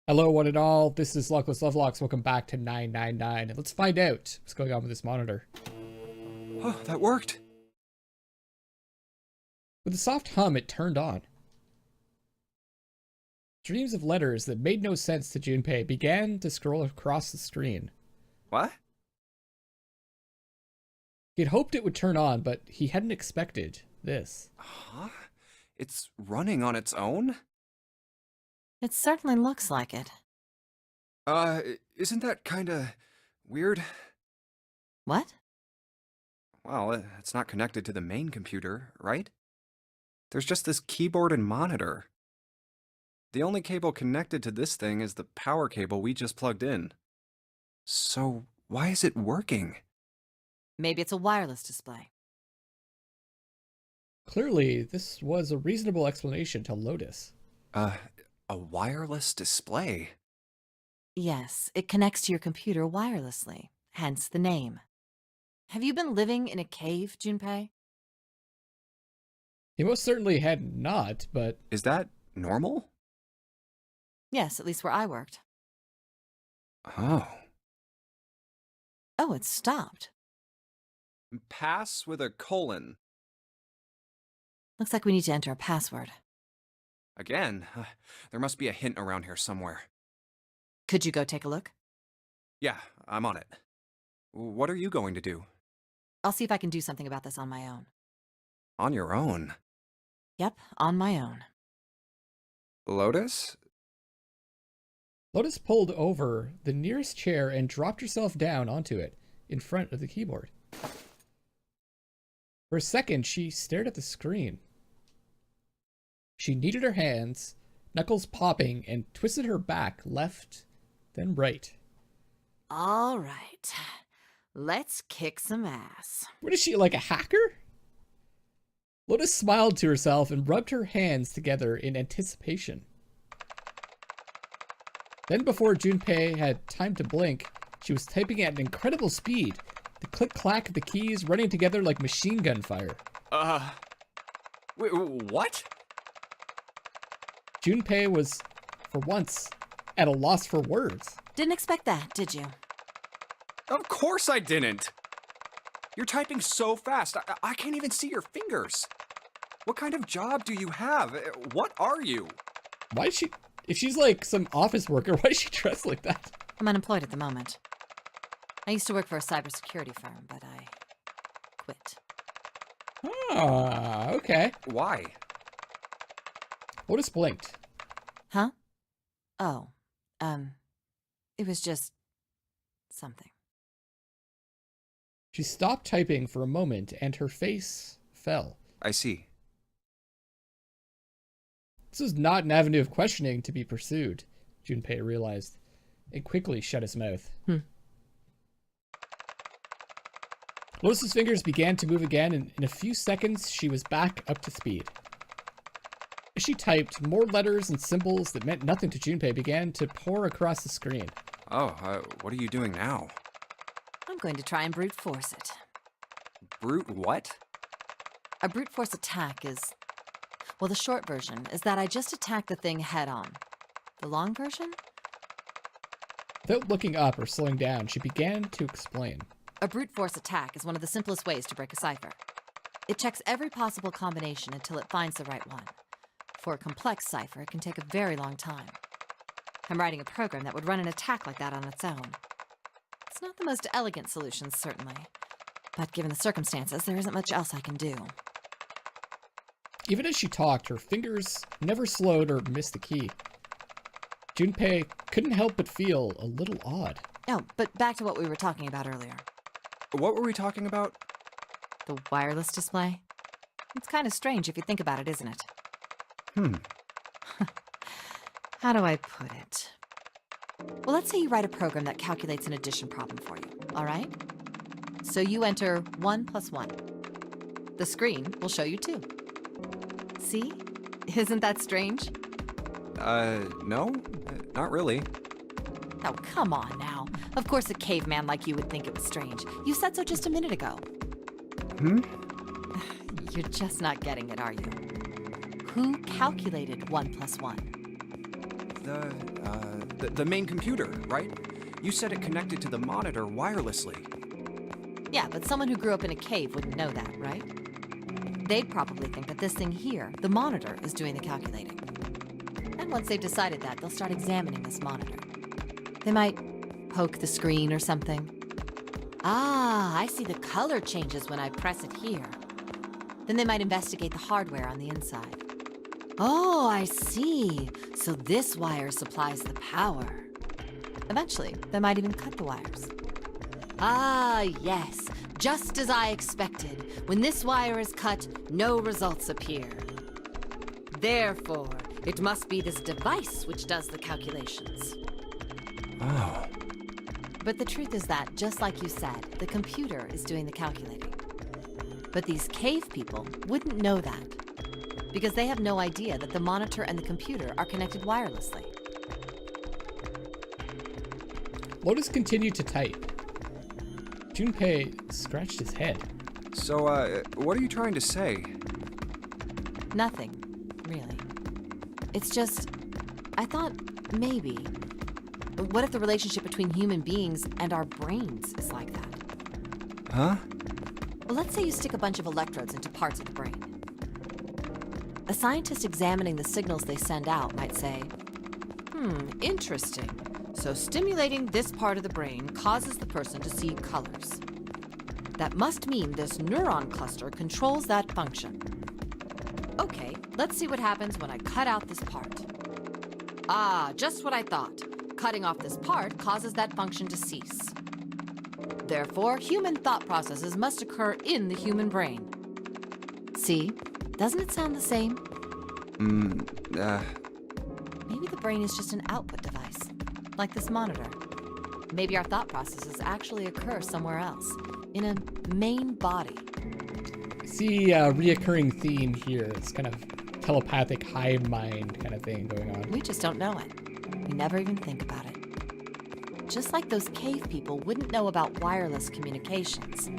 Hello, one and all. This is Luckless Lovelocks. Welcome back to 999. And let's find out what's going on with this monitor. Oh, that worked. With a soft hum, it turned on. Streams of letters that made no sense to Junpei began to scroll across the screen. What? He had hoped it would turn on, but he hadn't expected this. Huh? It's running on its own? It certainly looks like it. Isn't that kinda weird? What? Well, it's not connected to the main computer, right? There's just this keyboard and monitor. The only cable connected to this thing is the power cable we just plugged in. So, why is it working? Maybe it's a wireless display. Clearly, this was a reasonable explanation to Lotus. A wireless display? Yes, it connects to your computer wirelessly, hence the name. Have you been living in a cave, Junpei? He most certainly had not, but... Is that normal? Yes, at least where I worked. Oh. Oh, it stopped. Pass with a colon. Looks like we need to enter a password. Again? There must be a hint around here somewhere. Could you go take a look? Yeah, I'm on it. What are you going to do? I'll see if I can do something about this on my own. On your own? Yep, on my own. Lotus? Lotus pulled over the nearest chair and dropped herself down onto it, in front of the keyboard. For a second, she stared at the screen. She kneaded her hands, knuckles popping, and twisted her back left, then right. All right. Let's kick some ass. What is she, like a hacker? Lotus smiled to herself and rubbed her hands together in anticipation. Then before Junpei had time to blink, she was typing at an incredible speed, the click-clack of the keys running together like machine gun fire. Wait, what? Junpei was, for once, at a loss for words. Didn't expect that, did you? Of course I didn't! You're typing so fast, I can't even see your fingers. What kind of job do you have? What are you? Why is she... If she's like some office worker, why is she dressed like that? I'm unemployed at the moment. I used to work for a cybersecurity firm, but I quit. Ah, okay. Why? Lotus blinked. Huh? Oh, it was just something. She stopped typing for a moment and her face fell. I see. This was not an avenue of questioning to be pursued, Junpei realized, and quickly shut his mouth. Lotus's fingers began to move again, and in a few seconds she was back up to speed. As she typed, more letters and symbols that meant nothing to Junpei began to pour across the screen. Oh, what are you doing now? I'm going to try and brute force it. Brute what? A brute force attack is... Well, the short version is that I just attack the thing head on. The long version? Without looking up or slowing down, she began to explain. A brute force attack is one of the simplest ways to break a cipher. It checks every possible combination until it finds the right one. For a complex cipher, it can take a very long time. I'm writing a program that would run an attack like that on its own. It's not the most elegant solution, certainly. But given the circumstances, there isn't much else I can do. Even as she talked, her fingers never slowed or missed the key. Junpei couldn't help but feel a little odd. Oh, but back to what we were talking about earlier. What were we talking about? The wireless display? It's kind of strange if you think about it, isn't it? How do I put it? Well, let's say you write a program that calculates an addition problem for you, all right? So you enter 1 + 1. The screen will show you 2. See? Isn't that strange? No, not really. Oh, come on now. Of course a caveman like you would think it was strange. You said so just a minute ago. You're just not getting it, are you? Who calculated 1 + 1? the main computer, right? You said it connected to the monitor wirelessly. Yeah, but someone who grew up in a cave wouldn't know that, right? They'd probably think that this thing here, the monitor, is doing the calculating. And once they've decided that, they'll start examining this monitor. They might poke the screen or something. Ah, I see the color changes when I press it here. Then they might investigate the hardware on the inside. Oh, I see. So this wire supplies the power. Eventually, they might even cut the wires. Ah, yes. Just as I expected. When this wire is cut, no results appear. Therefore, it must be this device which does the calculations. Oh. But the truth is that, just like you said, the computer is doing the calculating. But these cave people wouldn't know that, because they have no idea that the monitor and the computer are connected wirelessly. Lotus continued to type. Junpei scratched his head. So, what are you trying to say? Nothing, really. It's just, I thought maybe, what if the relationship between human beings and our brains is like that? Huh? Well, let's say you stick a bunch of electrodes into parts of the brain. A scientist examining the signals they send out might say, interesting. So stimulating this part of the brain causes the person to see colors. That must mean this neuron cluster controls that function. Okay, let's see what happens when I cut out this part. Ah, just what I thought. Cutting off this part causes that function to cease. Therefore, human thought processes must occur in the human brain. See? Doesn't it sound the same? Maybe the brain is just an output device, like this monitor. Maybe our thought processes actually occur somewhere else, in a main body. I see a reoccurring theme here. It's kind of telepathic hive mind kind of thing going on. We just don't know it. We never even think about it. Just like those cave people wouldn't know about wireless communications.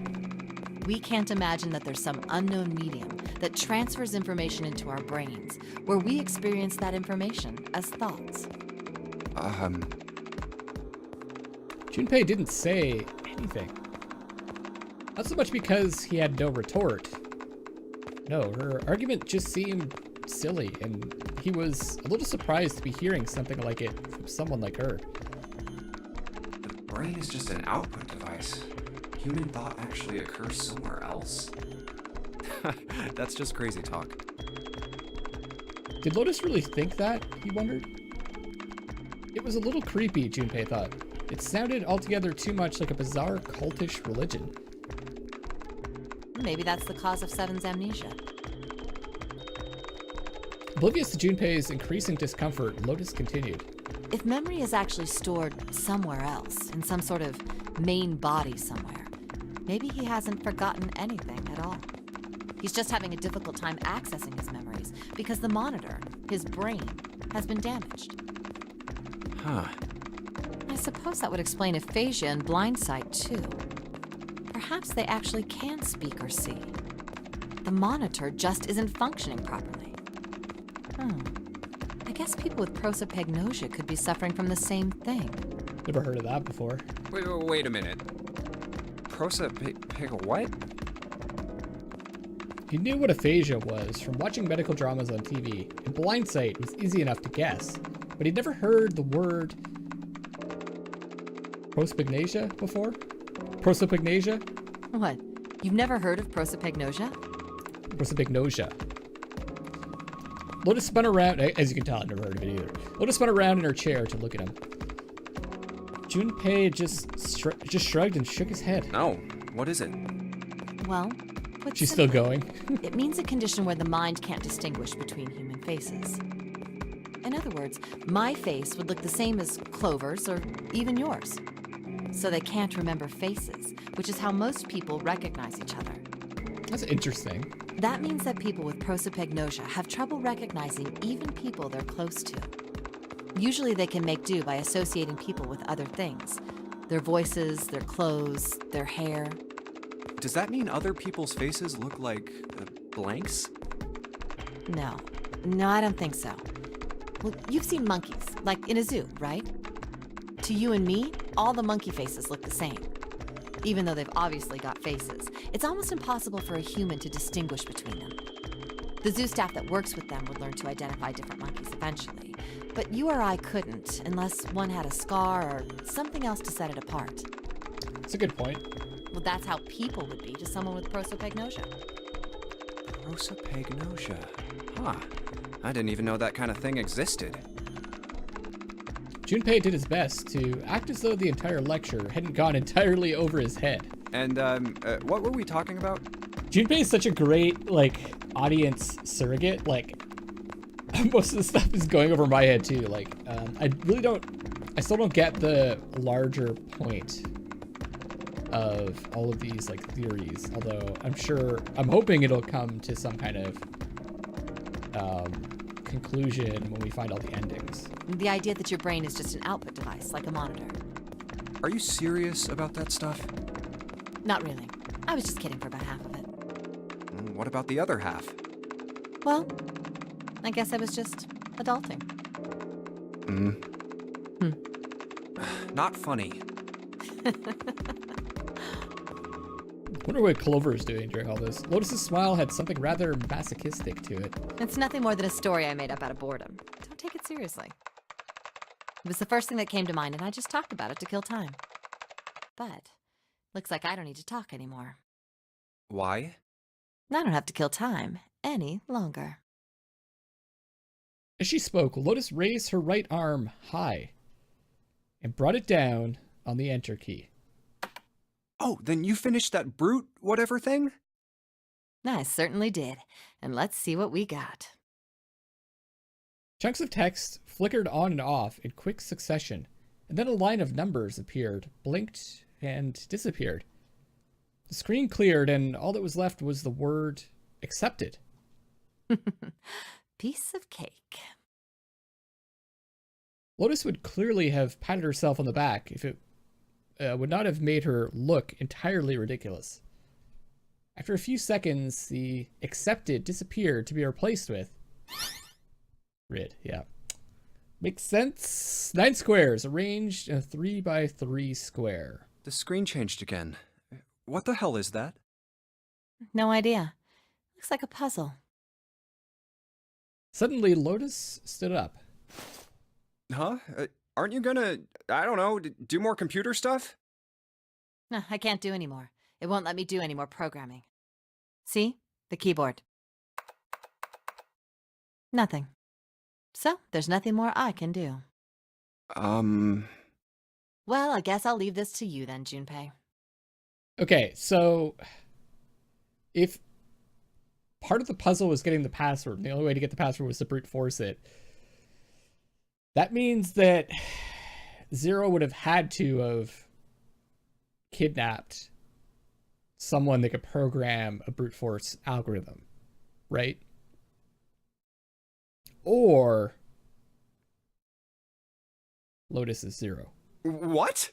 We can't imagine that there's some unknown medium that transfers information into our brains, where we experience that information as thoughts. Junpei didn't say anything. Not so much because he had no retort. No, her argument just seemed silly, and he was a little surprised to be hearing something like it from someone like her. The brain is just an output device. Human thought actually occurs somewhere else. That's just crazy talk. Did Lotus really think that, he wondered? It was a little creepy, Junpei thought. It sounded altogether too much like a bizarre cultish religion. Maybe that's the cause of Seven's amnesia. Oblivious to Junpei's increasing discomfort, Lotus continued. If memory is actually stored somewhere else, in some sort of main body somewhere, maybe he hasn't forgotten anything at all. He's just having a difficult time accessing his memories because the monitor, his brain, has been damaged. Huh. I suppose that would explain aphasia and blindsight, too. Perhaps they actually can speak or see. The monitor just isn't functioning properly. I guess people with prosopagnosia could be suffering from the same thing. Never heard of that before. Wait a minute. What? He knew what aphasia was from watching medical dramas on TV, and blindsight was easy enough to guess, but he'd never heard the word prosopagnosia before? Prosopagnosia? What? You've never heard of prosopagnosia? Prosopagnosia. Lotus spun around, as you can tell, I've never heard of it either. Lotus spun around in her chair to look at him. Junpei just shrugged and shook his head. No. What is it? Well, put She's still going. It means a condition where the mind can't distinguish between human faces. In other words, my face would look the same as Clover's or even yours. So they can't remember faces, which is how most people recognize each other. That's interesting. That means that people with prosopagnosia have trouble recognizing even people they're close to. Usually they can make do by associating people with other things. Their voices, their clothes, their hair. Does that mean other people's faces look like blanks? No, I don't think so. Well, you've seen monkeys, Like in a zoo, right? To you and me, all the monkey faces look the same. Even though they've obviously got faces, it's almost impossible for a human to distinguish between them. The zoo staff that works with them would learn to identify different monkeys eventually, but you or I couldn't unless one had a scar or something else to set it apart. That's a good point. Well, that's how people would be to someone with prosopagnosia. Prosopagnosia. Huh. I didn't even know that kind of thing existed. Junpei did his best to act as though the entire lecture hadn't gone entirely over his head. And, what were we talking about? Junpei is such a great, like, audience surrogate. Like, most of the stuff is going over my head, too. Like, I still don't get the larger point of all of these, like, theories. Although, I'm hoping it'll come to some kind of, conclusion when we find all the endings. The idea that your brain is just an output device, like a monitor. Are you serious about that stuff? Not really. I was just kidding for about half of it. What about the other half? Well, I guess I was just adulting. Not funny. Wonder what Clover is doing during all this. Lotus's smile had something rather masochistic to it. It's nothing more than a story I made up out of boredom. Don't take it seriously. It was the first thing that came to mind, and I just talked about it to kill time. But looks like I don't need to talk anymore. Why? I don't have to kill time any longer. As she spoke, Lotus raised her right arm high and brought it down on the enter key. Oh, then you finished that brute whatever thing? I certainly did. And let's see what we got. Chunks of text flickered on and off in quick succession, and then a line of numbers appeared, blinked, and disappeared. The screen cleared, and all that was left was the word accepted. Piece of cake. Lotus would clearly have patted herself on the back if it would not have made her look entirely ridiculous. After a few seconds, the accepted disappeared to be replaced with rid. Yeah. Makes sense. 9 squares arranged in a 3x3 square. The screen changed again. What the hell is that? No idea. Looks like a puzzle. Suddenly, Lotus stood up. Huh? Aren't you gonna, I don't know, do more computer stuff? No, I can't do anymore. It won't let me do any more programming. See? The keyboard. Nothing. So, there's nothing more I can do. Well, I guess I'll leave this to you then, Junpei. Okay, so if part of the puzzle was getting the password, and the only way to get the password was to brute force it, that means that Zero would have had to have kidnapped someone that could program a brute force algorithm, right? Or Lotus is Zero. What?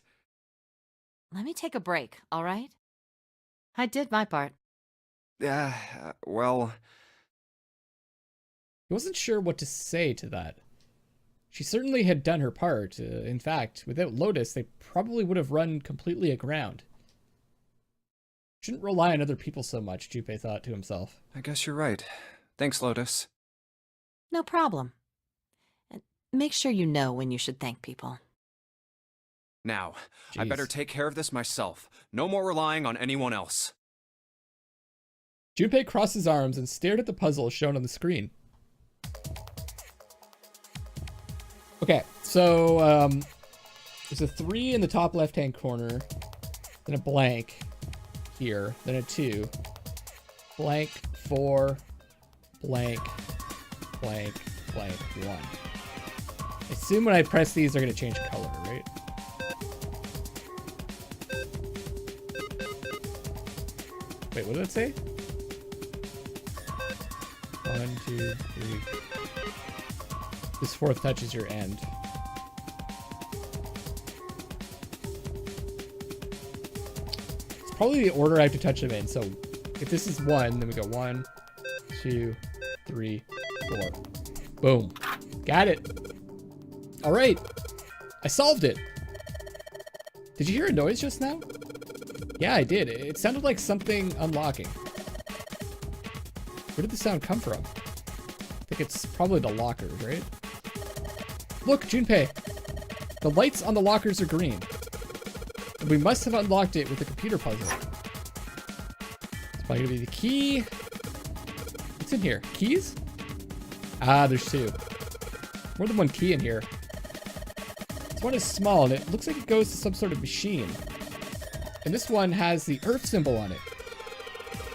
Let me take a break, all right? I did my part. Well... He wasn't sure what to say to that. She certainly had done her part. In fact, without Lotus, they probably would have run completely aground. Shouldn't rely on other people so much, Junpei thought to himself. I guess you're right. Thanks, Lotus. No problem. And make sure you know when you should thank people. Now, Jeez. I better take care of this myself. No more relying on anyone else. Junpei crossed his arms and stared at the puzzle shown on the screen. Okay, so there's a 3 in the top left-hand corner, then a blank here, then a 2, blank, 4, blank, blank, blank, 1. I assume when I press these, they're going to change color, right? Wait, what did it say? 1, 2, 3. This 4th touch is your end. It's probably the order I have to touch them in. So if this is 1, then we go 1, 2, 3, 4. Boom. Got it. All right, I solved it. Did you hear a noise just now? Yeah, I did. It sounded like something unlocking. Where did the sound come from? I think it's probably the lockers, right? Look, Junpei. The lights on the lockers are green. We must have unlocked it with the computer puzzle. It's probably gonna be the key. What's in here? Keys? Ah, there's two. More than one key in here. This one is small and it looks like it goes to some sort of machine. And this one has the Earth symbol on it.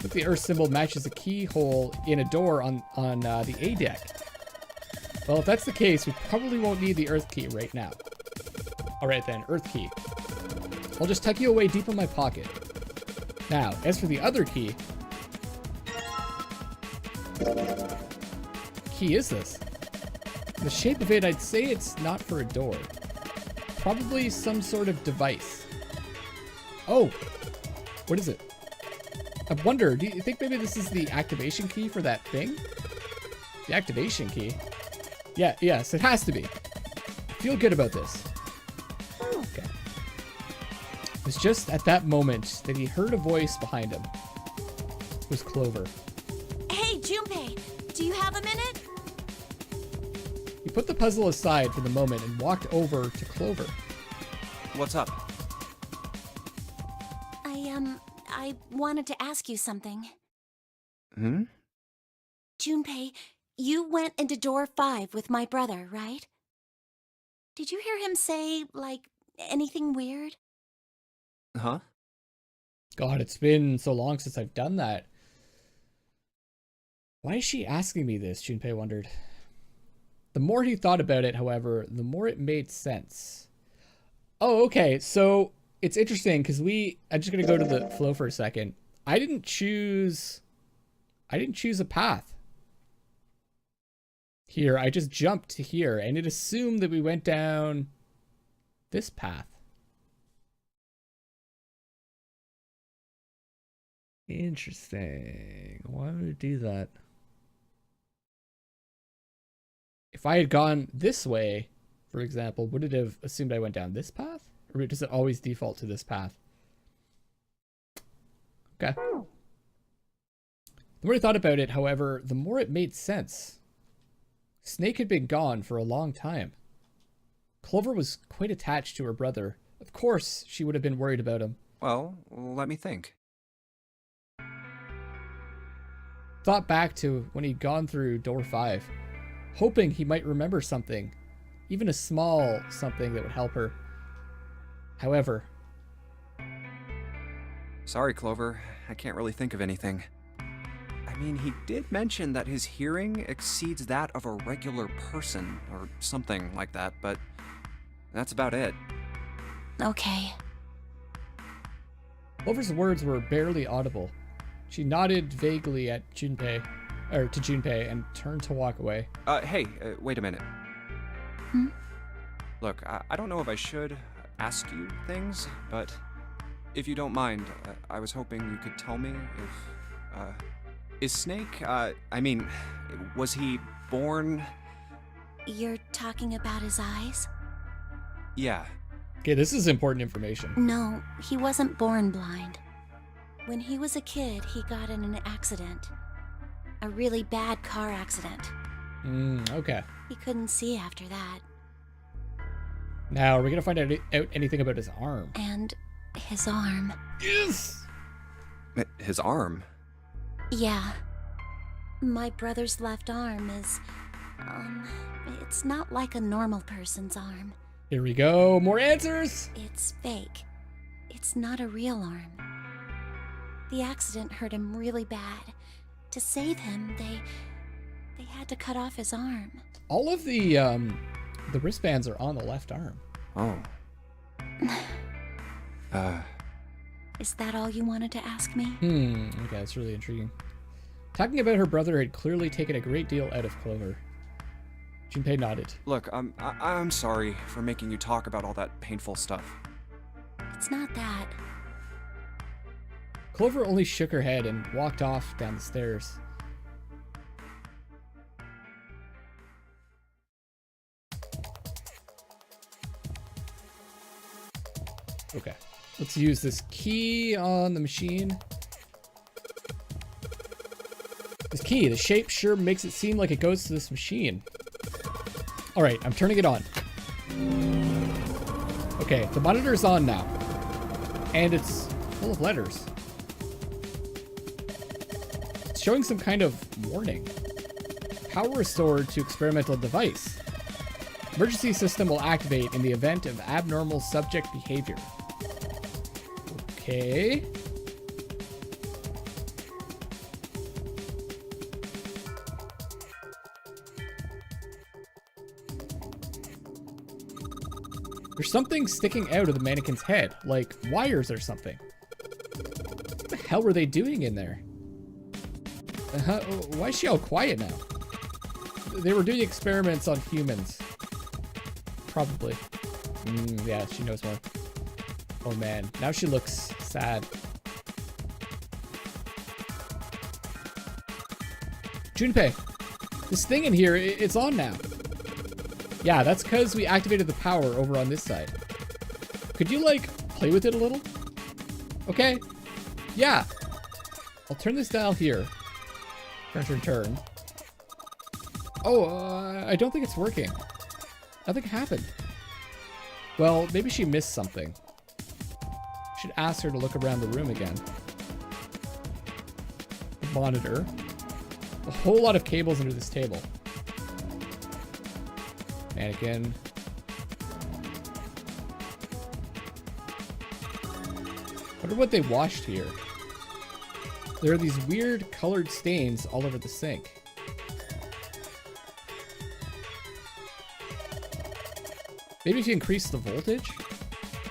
Look, the Earth symbol matches a keyhole in a door on the A deck. Well, if that's the case, we probably won't need the Earth key right now. All right then, Earth key. I'll just tuck you away deep in my pocket. Now, as for the other key... Key is this? The shape of it, I'd say it's not for a door. Probably some sort of device. Oh! What is it? I wonder, do you think maybe this is the activation key for that thing? The activation key? Yeah, yes, it has to be. I feel good about this. Okay. It was just at that moment that he heard a voice behind him. It was Clover. Hey, Junpei, do you have a minute? He put the puzzle aside for the moment and walked over to Clover. What's up? I wanted to ask you something. Hmm? Junpei, you went into door 5 with my brother, right? Did you hear him say, like, anything weird? Huh? God, it's been so long since I've done that. Why is she asking me this, Junpei wondered. The more he thought about it, however, the more it made sense. Oh, okay, so it's interesting because I'm just gonna go to the flow for a second. I didn't choose a path. Here, I just jumped to here, and it assumed that we went down this path. Interesting. Why would it do that? If I had gone this way, for example, would it have assumed I went down this path? Or does it always default to this path? Okay. The more I thought about it, however, the more it made sense. Snake had been gone for a long time. Clover was quite attached to her brother. Of course, she would have been worried about him. Well, let me think. Thought back to when he'd gone through door 5, hoping he might remember something, even a small something that would help her. However... Sorry, Clover. I can't really think of anything. I mean, he did mention that his hearing exceeds that of a regular person, or something like that, but that's about it. Okay. Clover's words were barely audible. She nodded vaguely at Junpei, to Junpei, and turned to walk away. Hey, wait a minute. Hmm? Look, I don't know if I should ask you things, but if you don't mind, I was hoping you could tell me if, is Snake, was he born... You're talking about his eyes? Yeah. Okay, this is important information. No, he wasn't born blind. When he was a kid, he got in an accident. A really bad car accident. Okay. He couldn't see after that. Now, are we gonna find out anything about his arm? And his arm. Yes! His arm? Yeah. My brother's left arm is, it's not like a normal person's arm. Here we go, more answers! It's fake. It's not a real arm. The accident hurt him really bad. To save him, they had to cut off his arm. All of the wristbands are on the left arm. Oh. Is that all you wanted to ask me? Okay, that's really intriguing. Talking about her brother had clearly taken a great deal out of Clover. Junpei nodded. Look, I'm sorry for making you talk about all that painful stuff. It's not that. Clover only shook her head and walked off down the stairs. Okay. Let's use this key on the machine. This key, the shape sure makes it seem like it goes to this machine. Alright, I'm turning it on. Okay, the monitor's on now. And it's full of letters. It's showing some kind of warning. Power restored to experimental device. Emergency system will activate in the event of abnormal subject behavior. Okay. There's something sticking out of the mannequin's head, like wires or something. What the hell were they doing in there? Why is she all quiet now? They were doing experiments on humans. Probably. Yeah, she knows more. Oh man, now she looks sad. Junpei, this thing in here, it's on now. Yeah, that's because we activated the power over on this side. Could you, like, play with it a little? Okay. Yeah. I'll turn this dial here. Turn. Oh, I don't think it's working. Nothing happened. Well, maybe she missed something. Should ask her to look around the room again. The monitor. A whole lot of cables under this table. Mannequin. Wonder what they washed here. There are these weird colored stains all over the sink. Maybe if you increase the voltage?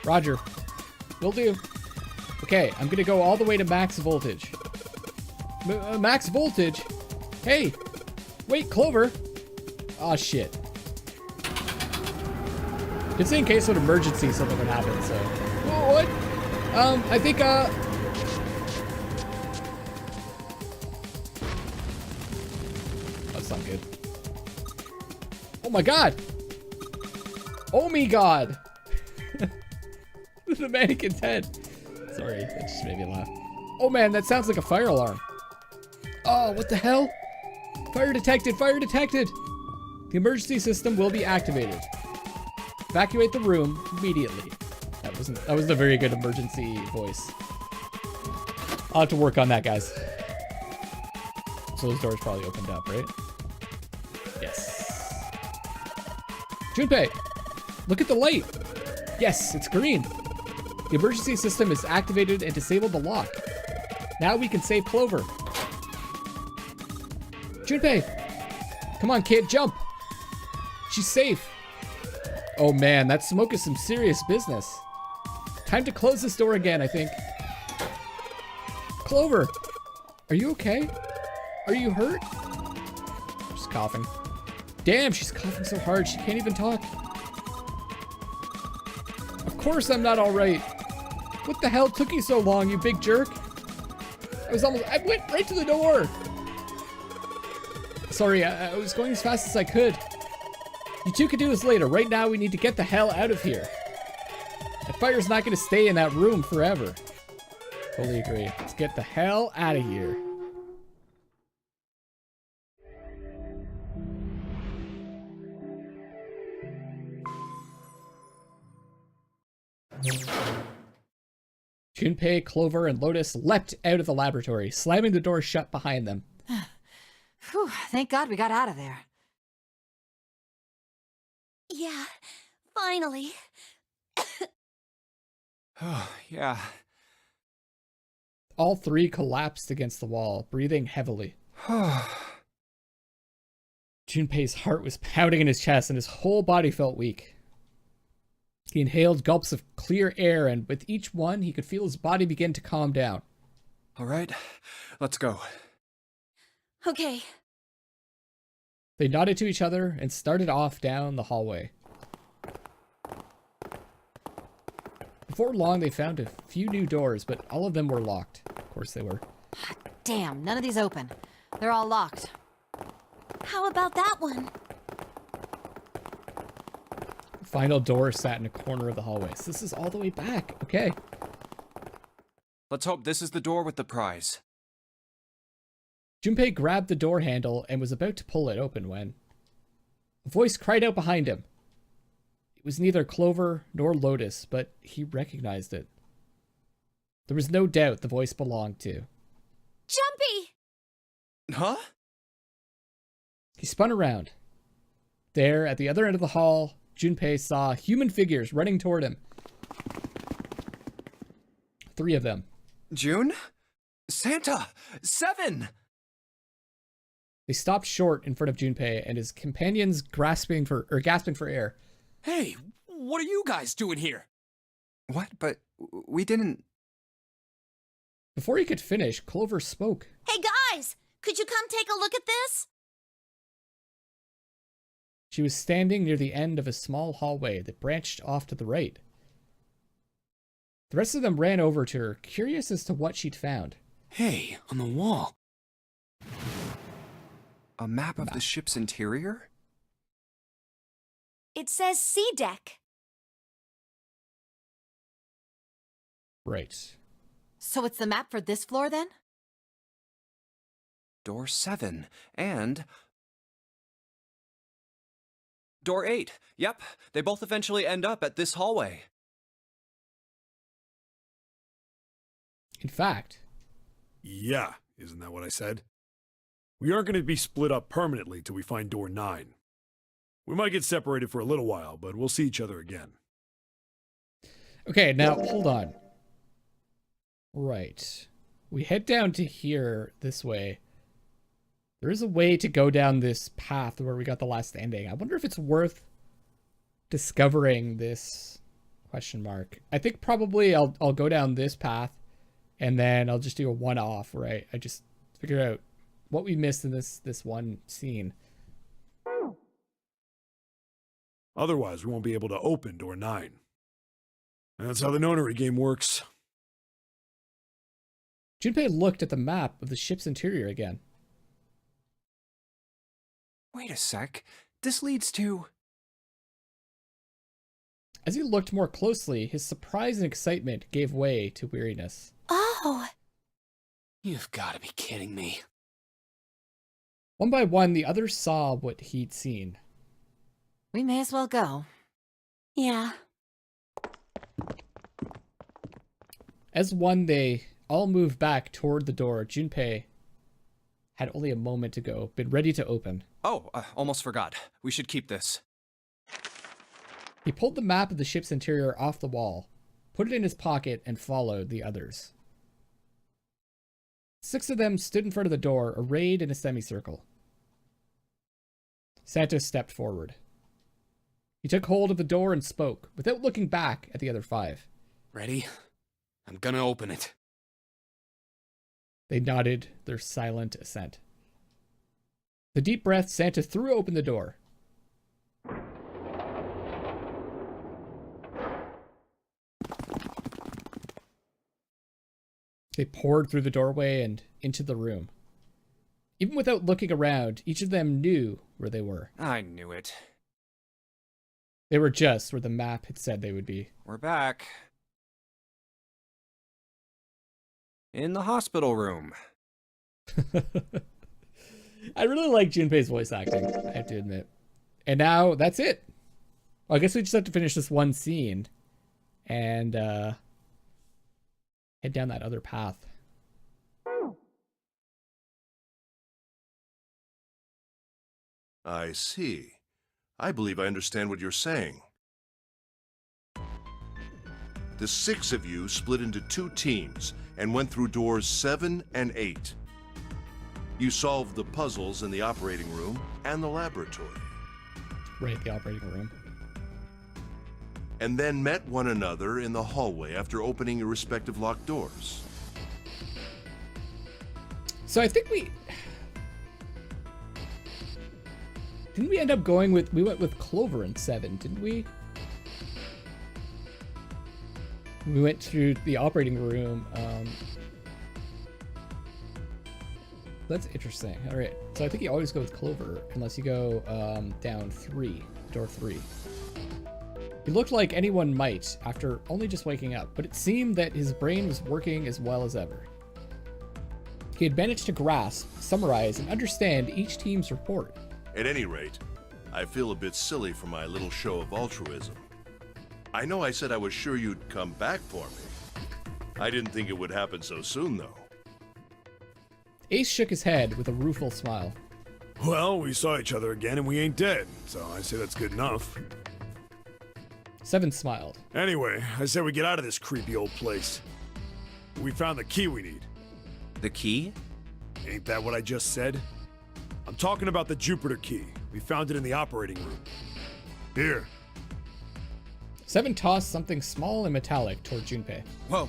Roger. Will do. Okay, I'm gonna go all the way to max voltage. Max voltage? Hey! Wait, Clover! Aw, shit. It's in case of an emergency something would happen, so. Oh, what? I think, That's not good. Oh my god! Oh me god! The mannequin's head. Sorry, that just made me laugh. Oh man, that sounds like a fire alarm. Oh, what the hell? Fire detected, fire detected! The emergency system will be activated. Evacuate the room immediately. That wasn't a very good emergency voice. I'll have to work on that, guys. So those doors probably opened up, right? Yes. Junpei, look at the light. Yes, it's green. The emergency system is activated and disabled the lock. Now we can save Clover. Junpei, come on, kid, jump. She's safe. Oh man, that smoke is some serious business. Time to close this door again, I think. Clover, are you okay? Are you hurt? She's coughing. Damn, she's coughing so hard she can't even talk. Of course I'm not all right. What the hell took you so long, you big jerk? I went right to the door. Sorry, I was going as fast as I could. You two can do this later. Right now, we need to get the hell out of here. That fire's not going to stay in that room forever. Totally agree. Let's get the hell out of here. Junpei, Clover, and Lotus leapt out of the laboratory, slamming the door shut behind them. Whew, thank God we got out of there. Yeah, finally. Oh, yeah. All three collapsed against the wall, breathing heavily. Junpei's heart was pounding in his chest and his whole body felt weak. He inhaled gulps of clear air, and with each one, he could feel his body begin to calm down. All right, let's go. Okay. They nodded to each other and started off down the hallway. Before long, they found a few new doors, but all of them were locked. Of course they were. Damn, none of these open. They're all locked. How about that one? final door sat in a corner of the hallway. So this is all the way back. Okay. Let's hope this is the door with the prize. Junpei grabbed the door handle and was about to pull it open when a voice cried out behind him. It was neither Clover nor Lotus, but he recognized it. There was no doubt the voice belonged to Jumpy! Huh? He spun around. There, at the other end of the hall, Junpei saw human figures running toward him. 3 of them. June? Santa! 7! They stopped short in front of Junpei and his companions gasping for air. Hey, what are you guys doing here? What? But we didn't... Before he could finish, Clover spoke. Hey guys, could you come take a look at this? She was standing near the end of a small hallway that branched off to the right. The rest of them ran over to her, curious as to what she'd found. Hey, on the wall. A map of the ship's interior? It says C deck. Right. So it's the map for this floor then? Door 7. And... Door 8. Yep, they both eventually end up at this hallway. In fact... Yeah, isn't that what I said? We aren't going to be split up permanently till we find door 9. We might get separated for a little while, but we'll see each other again. Okay, now, hold on. Right. We head down to here this way. There is a way to go down this path where we got the last ending. I wonder if it's worth discovering this question mark. I think probably I'll go down this path and then I'll just do a one-off, right? I just figure out what we missed in this one scene. Otherwise, we won't be able to open door 9. And that's how the Nonary game works. Junpei looked at the map of the ship's interior again. Wait a sec. This leads to... As he looked more closely, his surprise and excitement gave way to weariness. Oh, You've got to be kidding me. One by one, the others saw what he'd seen. We may as well go. yeah. As one, they all moved back toward the door. Junpei had only a moment ago been ready to open. Oh, almost forgot. We should keep this. He pulled the map of the ship's interior off the wall, put it in his pocket, and followed the others. 6 of them stood in front of the door, arrayed in a semicircle. Santa stepped forward. He took hold of the door and spoke, without looking back at the other 5. Ready? I'm gonna open it. They nodded their silent assent. The deep breath, Santa threw open the door. They poured through the doorway and into the room. Even without looking around, each of them knew where they were. I knew it. They were just where the map had said they would be. We're back. In the hospital room. I really like Junpei's voice acting, I have to admit. And now, that's it. Well, I guess we just have to finish this one scene. And, head down that other path. I see. I believe I understand what you're saying. The 6 of you split into 2 teams and went through doors 7 and 8. You solved the puzzles in the operating room and the laboratory. Right, the operating room. And then met one another in the hallway after opening your respective locked doors. So I think didn't we end up going with, we went with Clover in 7, didn't we? We went through the operating room. That's interesting. All right, so I think you always go with Clover unless you go down 3, door 3. He looked like anyone might after only just waking up, but it seemed that his brain was working as well as ever. He had managed to grasp, summarize, and understand each team's report. At any rate, I feel a bit silly for my little show of altruism. I know I said I was sure you'd come back for me. I didn't think it would happen so soon, though. Ace shook his head with a rueful smile. Well, we saw each other again and we ain't dead, so I say that's good enough. 7 smiled. Anyway, I say we get out of this creepy old place. We found the key we need. The key? Ain't that what I just said? I'm talking about the Jupiter key. We found it in the operating room. Here. 7 tossed something small and metallic toward Junpei. Whoa.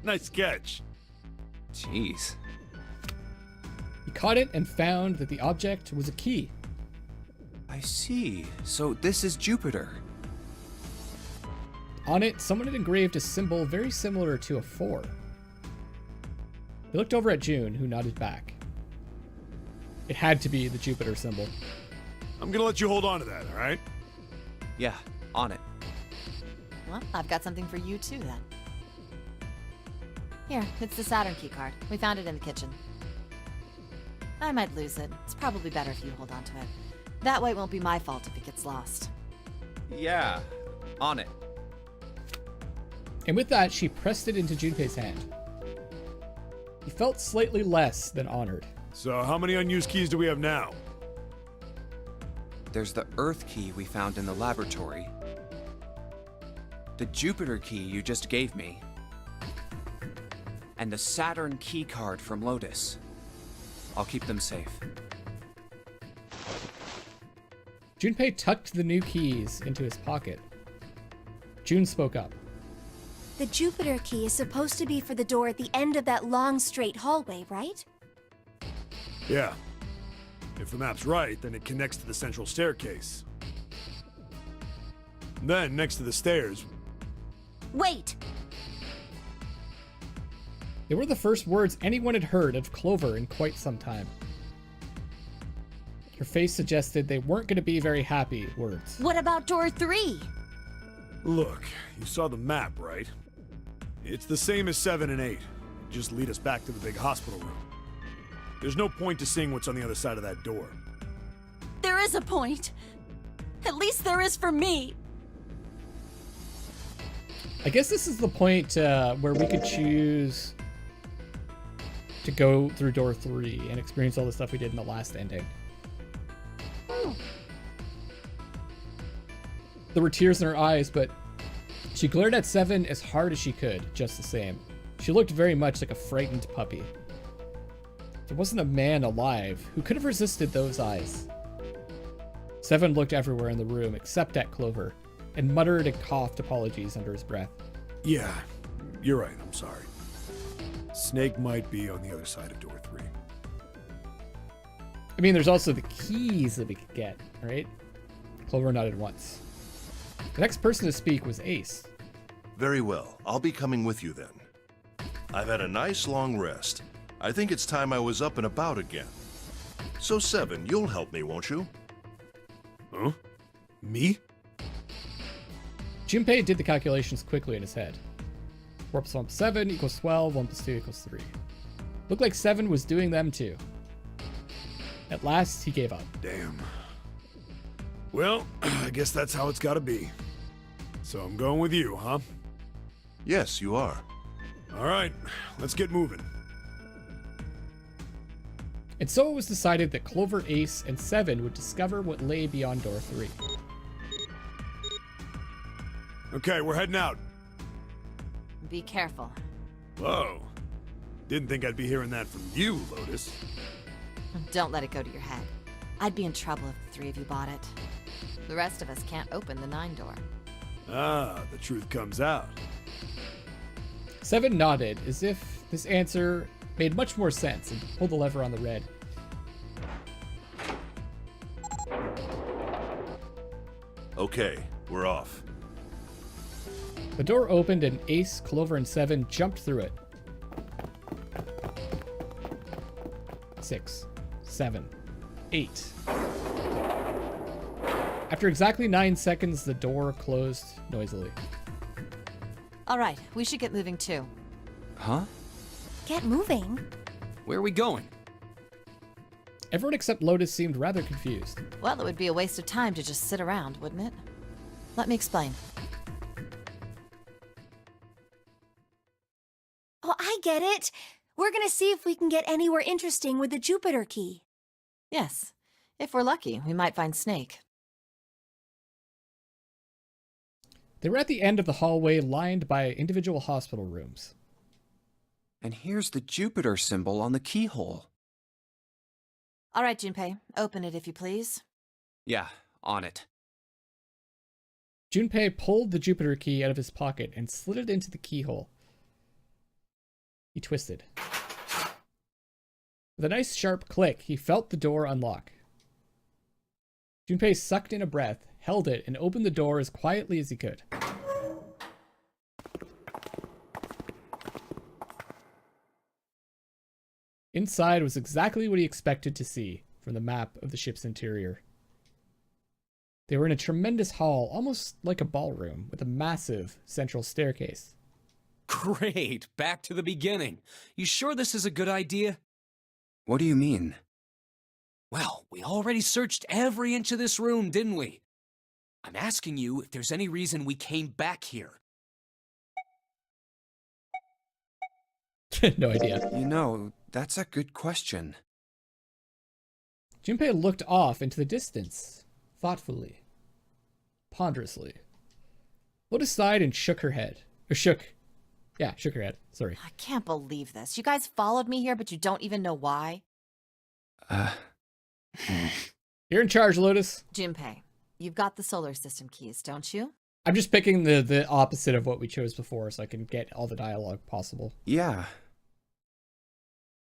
Nice catch. Jeez. He caught it and found that the object was a key. I see. So this is Jupiter. On it, someone had engraved a symbol very similar to a 4. He looked over at June, who nodded back. It had to be the Jupiter symbol. I'm gonna let you hold on to that, alright? Yeah, on it. Well, I've got something for you too then. Here, it's the Saturn Key Card. We found it in the kitchen. I might lose it. It's probably better if you hold on to it. That way it won't be my fault if it gets lost. Yeah, on it. And with that, she pressed it into Junpei's hand. He felt slightly less than honored. So how many unused keys do we have now? There's the Earth key we found in the laboratory. The Jupiter key you just gave me. And the Saturn Key Card from Lotus. I'll keep them safe. Junpei tucked the new keys into his pocket. June spoke up. The Jupiter key is supposed to be for the door at the end of that long, straight hallway, right? Yeah. If the map's right, then it connects to the central staircase. Then, next to the stairs... Wait! They were the first words anyone had heard of Clover in quite some time. Her face suggested they weren't going to be very happy words. What about door 3? Look, you saw the map, right? It's the same as 7 and 8. Just lead us back to the big hospital room. There's no point to seeing what's on the other side of that door. There is a point. At least there is for me. I guess this is the point where we could choose to go through door 3 and experience all the stuff we did in the last ending. There were tears in her eyes, but she glared at 7 as hard as she could, just the same. She looked very much like a frightened puppy. There wasn't a man alive who could have resisted those eyes. 7 looked everywhere in the room except at Clover, and muttered and coughed apologies under his breath. Yeah, you're right, I'm sorry. Snake might be on the other side of door 3. I mean, there's also the keys that we could get, right? Clover nodded once. The next person to speak was Ace. Very well. I'll be coming with you then. I've had a nice long rest. I think it's time I was up and about again. So 7, you'll help me, won't you? Huh? Me? Junpei did the calculations quickly in his head. 4 plus 1 plus 7 equals 12, 1 plus 2 equals 3. Looked like 7 was doing them too. At last, he gave up. Damn. Well, I guess that's how it's gotta be. So I'm going with you, huh? Yes, you are. Alright, let's get moving. And so it was decided that Clover, Ace, and 7 would discover what lay beyond door 3. Okay, we're heading out. Be careful. Whoa. Didn't think I'd be hearing that from you, Lotus. Don't let it go to your head. I'd be in trouble if the 3 of you bought it. The rest of us can't open the 9 door. Ah, the truth comes out. 7 nodded as if this answer made much more sense and pulled the lever on the red. Okay, we're off. The door opened and Ace, Clover, and 7 jumped through it. 6, 7, 8. After exactly 9 seconds, the door closed noisily. All right, we should get moving too. Huh? Get moving. Where are we going? Everyone except Lotus seemed rather confused. Well, it would be a waste of time to just sit around, wouldn't it? Let me explain. Oh, I get it. We're gonna see if we can get anywhere interesting with the Jupiter key. Yes, if we're lucky, we might find Snake. They were at the end of the hallway lined by individual hospital rooms. And here's the Jupiter symbol on the keyhole. All right, Junpei, open it if you please. Yeah, on it. Junpei pulled the Jupiter key out of his pocket and slid it into the keyhole. He twisted. With a nice sharp click, he felt the door unlock. Junpei sucked in a breath, held it, and opened the door as quietly as he could. Inside was exactly what he expected to see from the map of the ship's interior. They were in a tremendous hall, almost like a ballroom, with a massive central staircase. Great, back to the beginning. You sure this is a good idea? What do you mean? Well, we already searched every inch of this room, didn't we? I'm asking you if there's any reason we came back here. No idea. You know, that's a good question. Junpei looked off into the distance, thoughtfully, ponderously. Lotus sighed and shook her head. Or shook her head. Sorry. I can't believe this. You guys followed me here, but you don't even know why. You're in charge, Lotus. Junpei, you've got the solar system keys, don't you? I'm just picking the opposite of what we chose before so I can get all the dialogue possible. Yeah.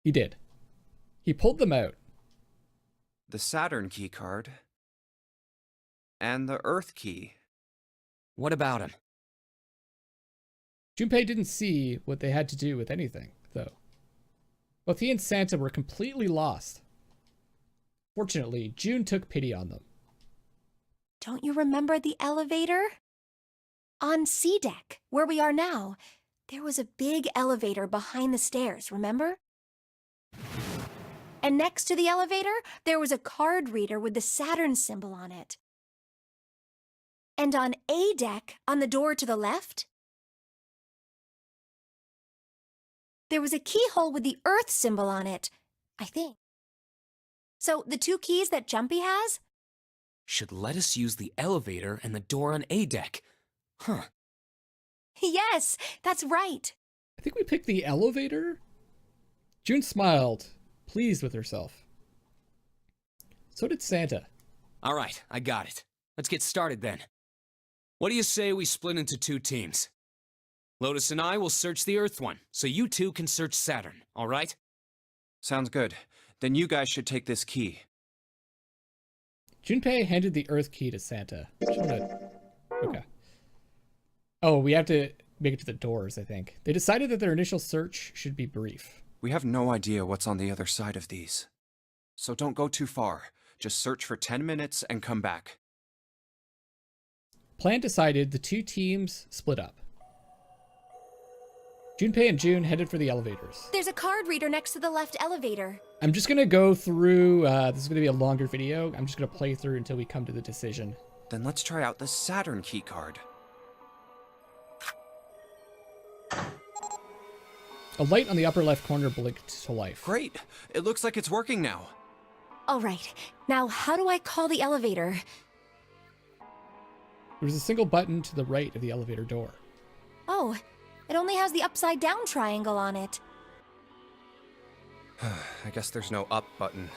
He did. He pulled them out. The Saturn Key Card. And the Earth Key. What about him? Junpei didn't see what they had to do with anything, though. Both he and Santa were completely lost. Fortunately, June took pity on them. Don't you remember the elevator? On C deck, where we are now, there was a big elevator behind the stairs, remember? And next to the elevator, there was a card reader with the Saturn symbol on it. And on A deck, on the door to the left, there was a keyhole with the Earth symbol on it, I think. So the two keys that Junpei has? Should let us use the elevator and the door on A deck. Huh. Yes, that's right. I think we picked the elevator? June smiled, pleased with herself. So did Santa. All right, I got it. Let's get started then. What do you say we split into 2 teams? Lotus and I will search the Earth one, so you 2 can search Saturn, all right? Sounds good. Then you guys should take this key. Junpei handed the Earth key to Santa. Okay. Oh, we have to make it to the doors, I think. They decided that their initial search should be brief. We have no idea what's on the other side of these. So don't go too far. Just search for 10 minutes and come back. Plan decided, the 2 teams split up. Junpei and June headed for the elevators. There's a card reader next to the left elevator. I'm just going to go through, this is going to be a longer video. I'm just going to play through until we come to the decision. Then let's try out the Saturn Key Card. A light on the upper left corner blinked to life. Great! It looks like it's working now. All right, now how do I call the elevator? There was a single button to the right of the elevator door. Oh, it only has the upside down triangle on it. I guess there's no up button.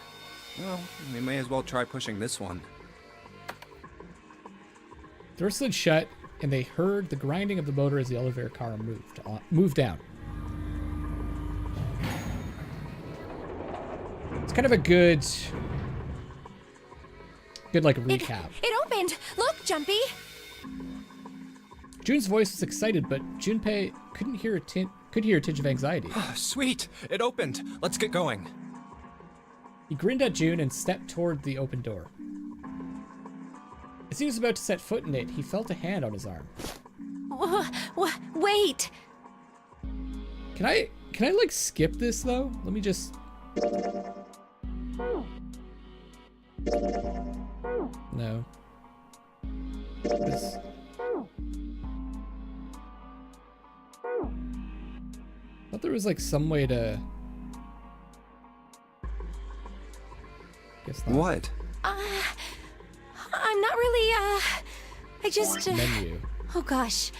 Well, we may as well try pushing this one. The door slid shut, and they heard the grinding of the motor as the elevator car moved down. It's kind of a good like recap. It opened! Look, Junpei! June's voice was excited, but Junpei could hear a tinge of anxiety. Sweet! It opened! Let's get going. He grinned at June and stepped toward the open door. As he was about to set foot in it, he felt a hand on his arm. Wait! Can I like skip this though? Let me just... No. This... I thought there was like some way to... Guess not. What? I'm not really, I just... Menu. Oh gosh.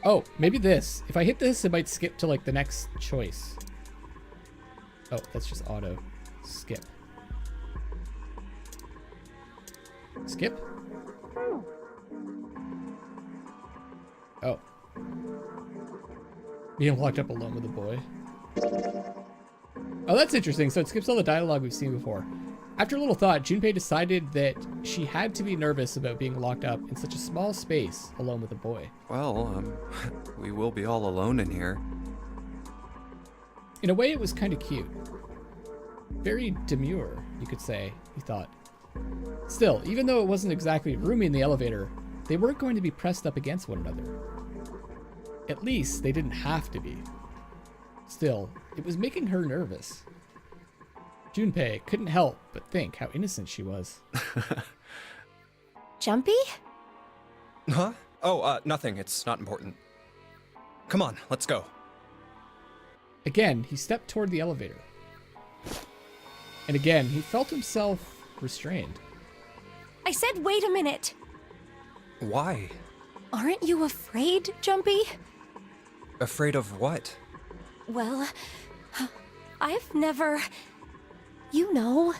Oh, maybe this. If I hit this, it might skip to like the next choice. Oh, that's just auto. Skip. Skip? Oh. Being locked up alone with a boy. Oh, that's interesting. So it skips all the dialogue we've seen before. After a little thought, Junpei decided that she had to be nervous about being locked up in such a small space alone with a boy. Well, we will be all alone in here. In a way, it was kind of cute. Very demure, you could say, he thought. Still, even though it wasn't exactly roomy in the elevator, they weren't going to be pressed up against one another. At least, they didn't have to be. Still, it was making her nervous. Junpei couldn't help but think how innocent she was. Jumpy? Huh? Oh, nothing. It's not important. Come on, let's go. Again, he stepped toward the elevator. And again, he felt himself restrained. I said wait a minute. Why? Aren't you afraid, Jumpy? Afraid of what? Well, I've never... You know.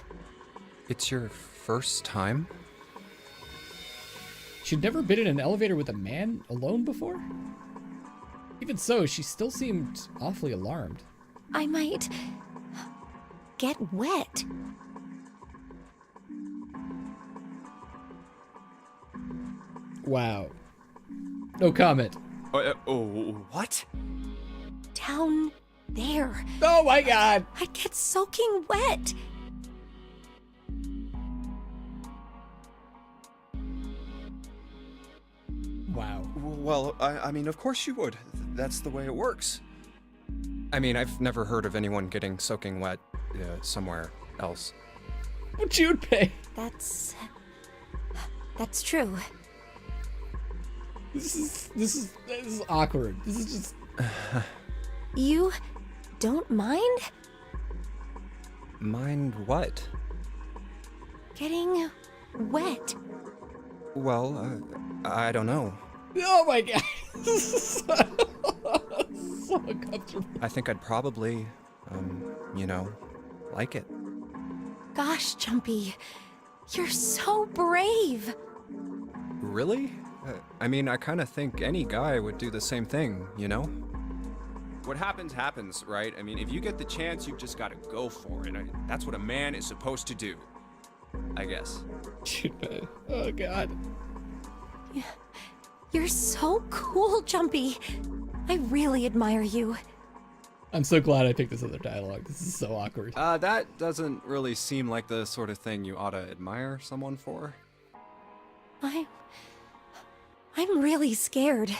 It's your first time? She'd never been in an elevator with a man alone before? Even so, she still seemed awfully alarmed. I might... get wet. Wow. No comment. What? Down there. Oh my god! I'd get soaking wet. Wow. Well, I mean, of course you would. That's the way it works. I mean, I've never heard of anyone getting soaking wet somewhere else. Oh, Junpei! That's true. This is awkward. This is just... You don't mind? Mind what? Getting wet. Well, I don't know. Oh my god! This is so uncomfortable. I think I'd probably, like it. Gosh, Jumpy, you're so brave. Really? I mean, I kind of think any guy would do the same thing, you know? What happens, happens, right? I mean, if you get the chance, you've just got to go for it. That's what a man is supposed to do, I guess. Junpei. Oh god. You're so cool, Jumpy. I really admire you. I'm so glad I picked this other dialogue. This is so awkward. That doesn't really seem like the sort of thing you ought to admire someone for. I'm really scared.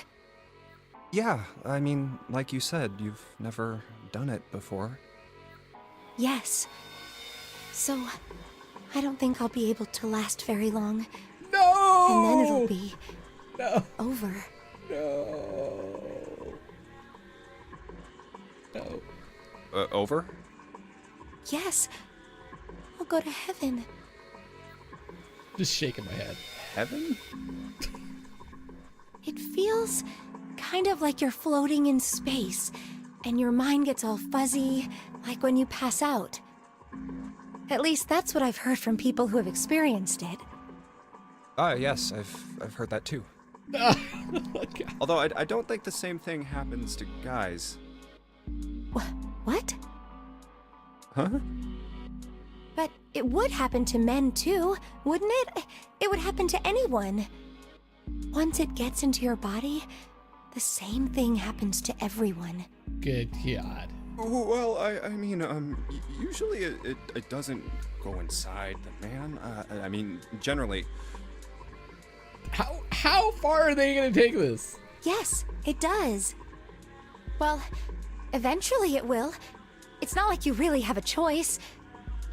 Yeah, I mean, like you said, you've never done it before. Yes. So, I don't think I'll be able to last very long. No! And then it'll be over. No. No. Over? Yes. I'll go to heaven. Just shaking my head. Heaven? It feels kind of like you're floating in space, and your mind gets all fuzzy, like when you pass out. At least that's what I've heard from people who have experienced it. Yes, I've heard that too. God. Although I don't think the same thing happens to guys. What? Huh? But it would happen to men too, wouldn't it? It would happen to anyone. Once it gets into your body, the same thing happens to everyone. Good God. Well, I mean, usually it doesn't go inside the man. I mean, generally, How far are they gonna take this? Yes, it does. Well, eventually it will. It's not like you really have a choice.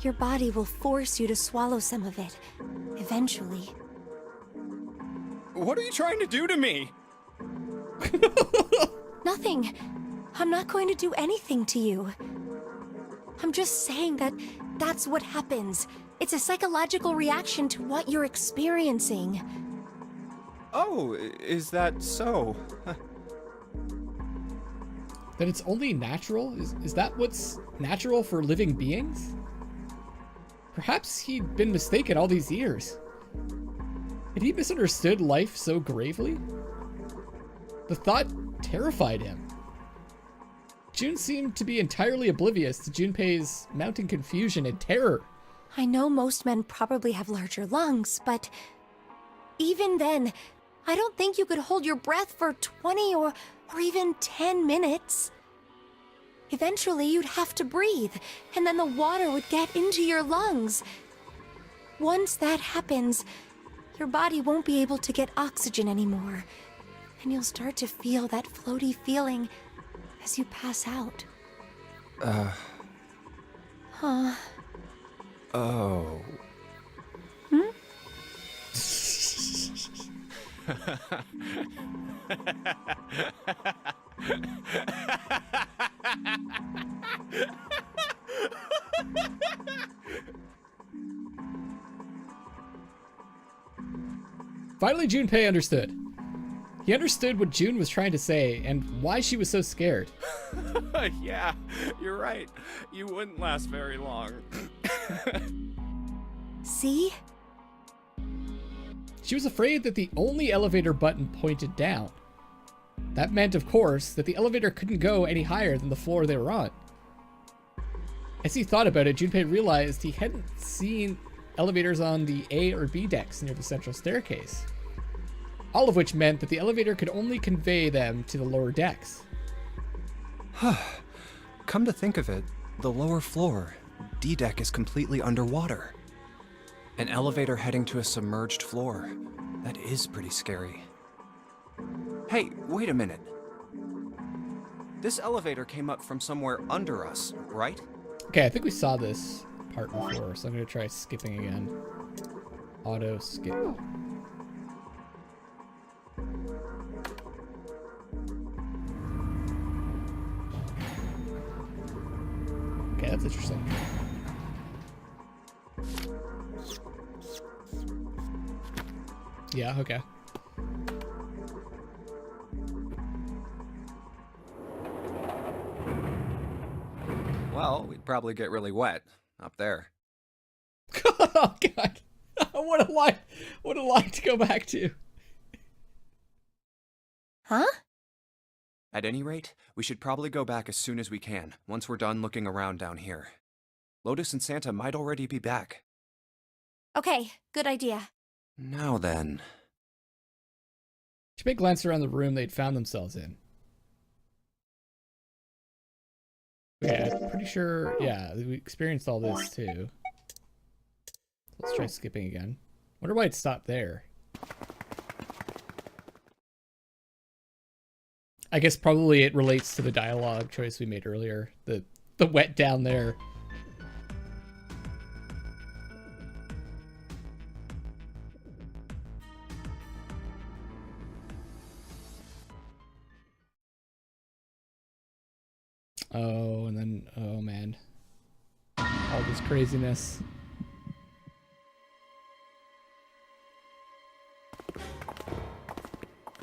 Your body will force you to swallow some of it. Eventually. What are you trying to do to me? Nothing. I'm not going to do anything to you. I'm just saying that that's what happens. It's a psychological reaction to what you're experiencing. Oh, is that so? That it's only natural? Is that what's natural for living beings? Perhaps he'd been mistaken all these years. Had he misunderstood life so gravely? The thought terrified him. June seemed to be entirely oblivious to Junpei's mounting confusion and terror. I know most men probably have larger lungs, but even then, I don't think you could hold your breath for 20 or even 10 minutes. Eventually, you'd have to breathe, and then the water would get into your lungs. Once that happens, your body won't be able to get oxygen anymore, and you'll start to feel that floaty feeling as you pass out. Huh. Oh. Hmm? Finally, Junpei understood. He understood what June was trying to say and why she was so scared. Yeah, you're right. You wouldn't last very long. See? She was afraid that the only elevator button pointed down. That meant, of course, that the elevator couldn't go any higher than the floor they were on. As he thought about it, Junpei realized he hadn't seen elevators on the A or B decks near the central staircase. All of which meant that the elevator could only convey them to the lower decks. Come to think of it, the lower floor, D deck, is completely underwater. An elevator heading to a submerged floor. That is pretty scary. Hey, wait a minute. This elevator came up from somewhere under us, right? Okay, I think we saw this part before, so I'm going to try skipping again. Auto skip. Okay, that's interesting. Yeah, okay. Well, we'd probably get really wet up there. Oh god. What a lie to go back to. Huh? At any rate, we should probably go back as soon as we can, once we're done looking around down here. Lotus and Santa might already be back. Okay, good idea. Now then. Junpei glanced around the room they'd found themselves in. Okay, I'm pretty sure, yeah, we experienced all this too. Let's try skipping again. Wonder why it stopped there. I guess probably it relates to the dialogue choice we made earlier. The wet down there. Oh, and then, oh man. All this craziness.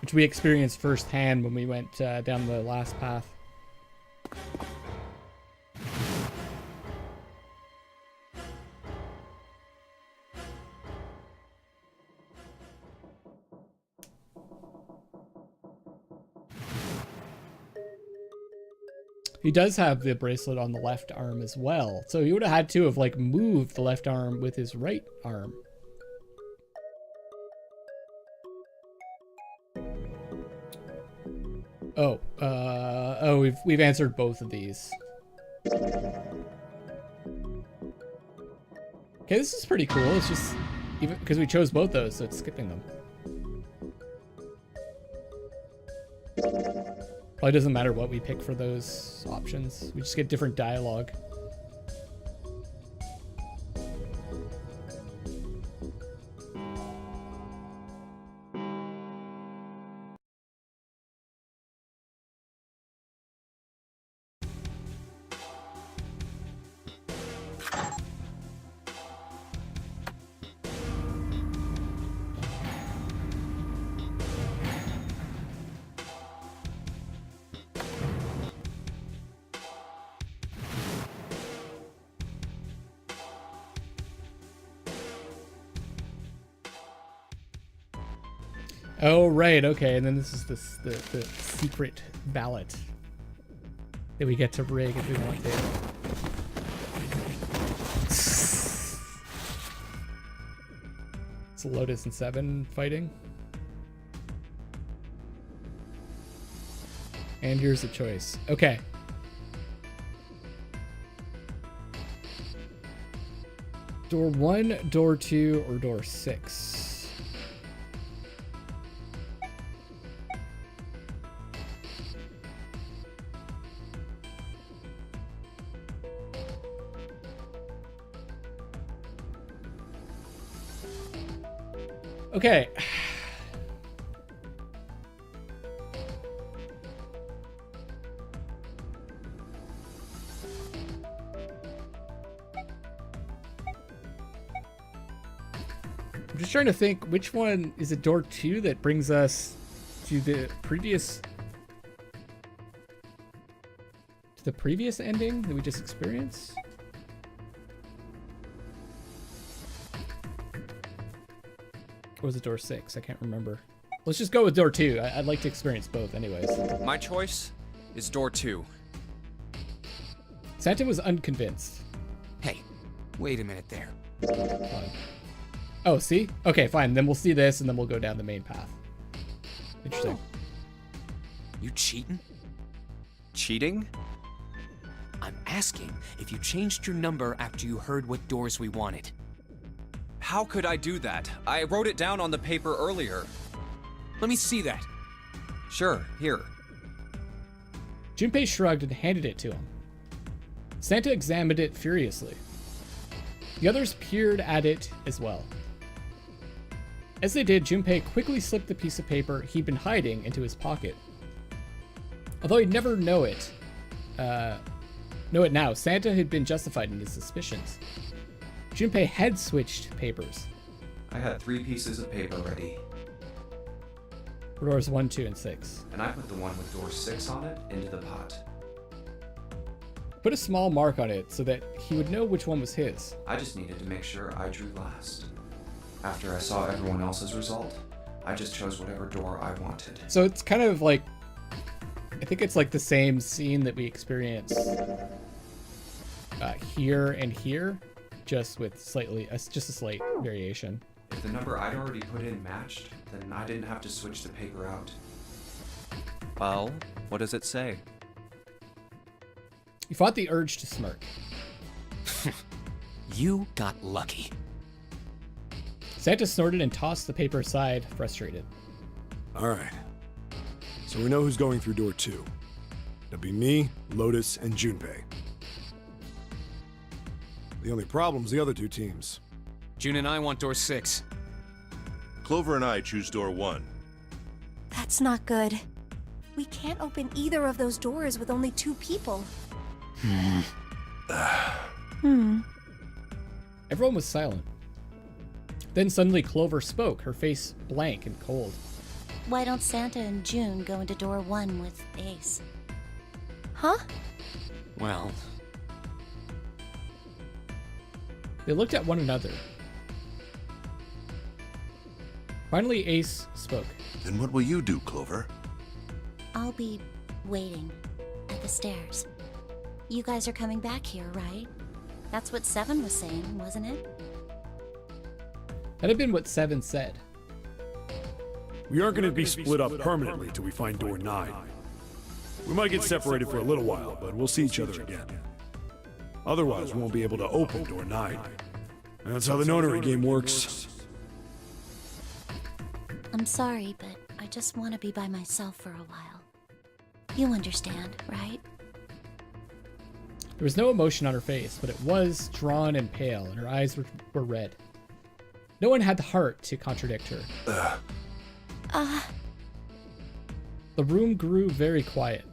Which we experienced firsthand when we went down the last path. He does have the bracelet on the left arm as well. So he would have had to have like moved the left arm with his right arm. Oh, we've answered both of these. Okay, this is pretty cool. It's just even because we chose both those, so it's skipping them. Probably doesn't matter what we pick for those options. We just get different dialogue. Oh, right, okay, and then this is the secret ballot that we get to rig if we want to. It's Lotus and Seven fighting. And here's the choice. Okay. Door 1, door 2, or door 6? Okay. I'm just trying to think which one is it, door 2 that brings us to the previous ending that we just experienced? Or was it door 6? I can't remember. Let's just go with door 2. I'd like to experience both anyways. My choice is door 2. Santa was unconvinced. Hey, wait a minute there. Fine. Oh, see? Okay, fine. Then we'll see this and then we'll go down the main path. Interesting. You cheating? Cheating? I'm asking if you changed your number after you heard what doors we wanted. How could I do that? I wrote it down on the paper earlier. Let me see that. Sure, here. Junpei shrugged and handed it to him. Santa examined it furiously. The others peered at it as well. As they did, Junpei quickly slipped the piece of paper he'd been hiding into his pocket. Although he'd never know it now, Santa had been justified in his suspicions. Junpei had switched papers. I had 3 pieces of paper ready. Doors 1, 2, and 6. And I put the one with door 6 on it into the pot. Put a small mark on it so that he would know which one was his. I just needed to make sure I drew last. After I saw everyone else's result, I just chose whatever door I wanted. So it's kind of like, I think it's like the same scene that we experienced here and here, just with just a slight variation. If the number I'd already put in matched, then I didn't have to switch the paper out. Well, what does it say? He fought the urge to smirk. You got lucky. Santa snorted and tossed the paper aside, frustrated. All right. So we know who's going through door 2. That'd be me, Lotus, and Junpei. The only problem's the other 2 teams. June and I want door 6. Clover and I choose door 1. That's not good. We can't open either of those doors with only 2 people. Everyone was silent. Then suddenly Clover spoke, her face blank and cold. Why don't Santa and June go into door 1 with Ace? Huh? Well, They looked at one another. Finally, Ace spoke. Then what will you do, Clover? I'll be waiting at the stairs. You guys are coming back here, right? That's what Seven was saying, wasn't it? That had been what Seven said. We aren't going to be split up permanently till we find door 9. We might get separated for a little while, but we'll see each other again. Otherwise, we won't be able to open door 9. And that's how the Nonary game works. I'm sorry, but I just want to be by myself for a while. You understand, right? There was no emotion on her face, but it was drawn and pale, and her eyes were red. No one had the heart to contradict her. The room grew very quiet.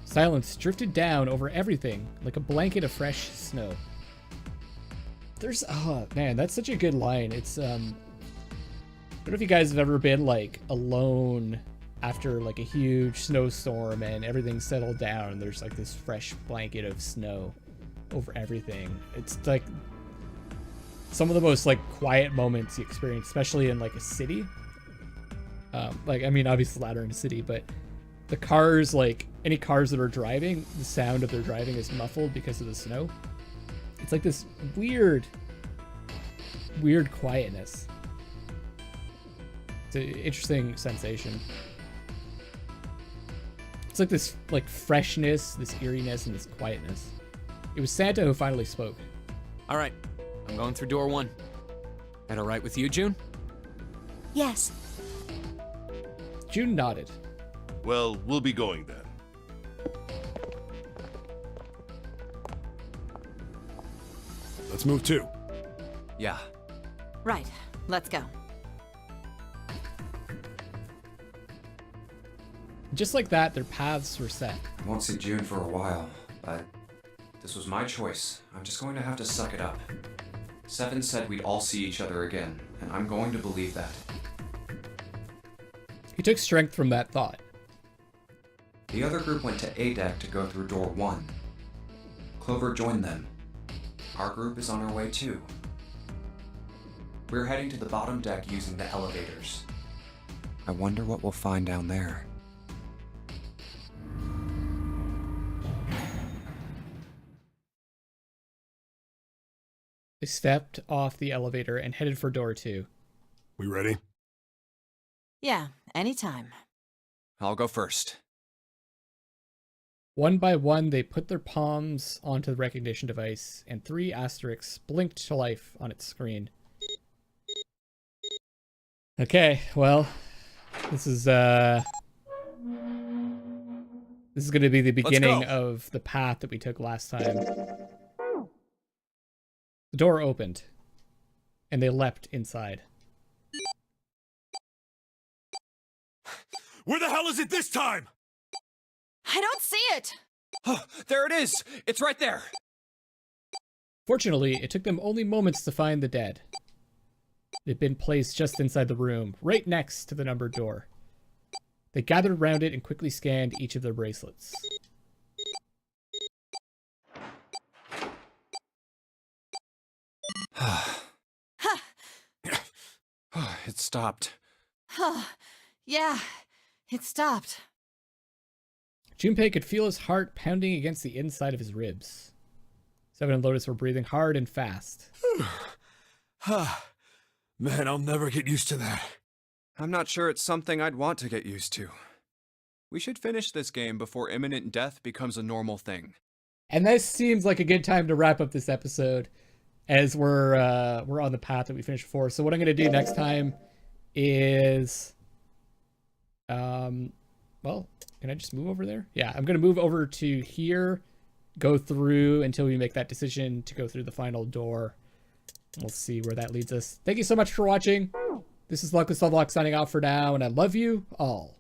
Silence drifted down over everything like a blanket of fresh snow. There's, oh man, that's such a good line. It's, I don't know if you guys have ever been like alone after like a huge snowstorm and everything's settled down and there's like this fresh blanket of snow over everything. It's like some of the most like quiet moments you experience, especially in like a city. Like, I mean, obviously louder in a city, but the cars, like any cars that are driving, the sound of their driving is muffled because of the snow. It's like this weird quietness. It's an interesting sensation. It's like this like freshness, this eeriness, and this quietness. It was Santa who finally spoke. All right, I'm going through door 1. That all right with you, June? Yes. June nodded. Well, we'll be going then. Let's move too. Yeah. Right, let's go. Just like that, their paths were set. I won't see June for a while, but this was my choice. I'm just going to have to suck it up. Seven said we'd all see each other again, and I'm going to believe that. He took strength from that thought. The other group went to A deck to go through door 1. Clover joined them. Our group is on our way too. We're heading to the bottom deck using the elevators. I wonder what we'll find down there. They stepped off the elevator and headed for door 2. We ready? Yeah, anytime. I'll go first. One by one, they put their palms onto the recognition device, and 3 asterisks blinked to life on its screen. Okay, well, this is going to be the beginning of the path that we took last time. The door opened, and they leapt inside. Where the hell is it this time? I don't see it! Oh, there it is! It's right there! Fortunately, it took them only moments to find the dead. It had been placed just inside the room, right next to the numbered door. They gathered around it and quickly scanned each of their bracelets. It stopped. Yeah, it stopped. Junpei could feel his heart pounding against the inside of his ribs. Seven and Lotus were breathing hard and fast. Man, I'll never get used to that. I'm not sure it's something I'd want to get used to. We should finish this game before imminent death becomes a normal thing. And this seems like a good time to wrap up this episode, as we're on the path that we finished before. So what I'm going to do next time is, well, can I just move over there? Yeah, I'm going to move over to here, go through until we make that decision to go through the final door. We'll see where that leads us. Thank you so much for watching. This is Luckless Lovelocks signing off for now, and I love you all.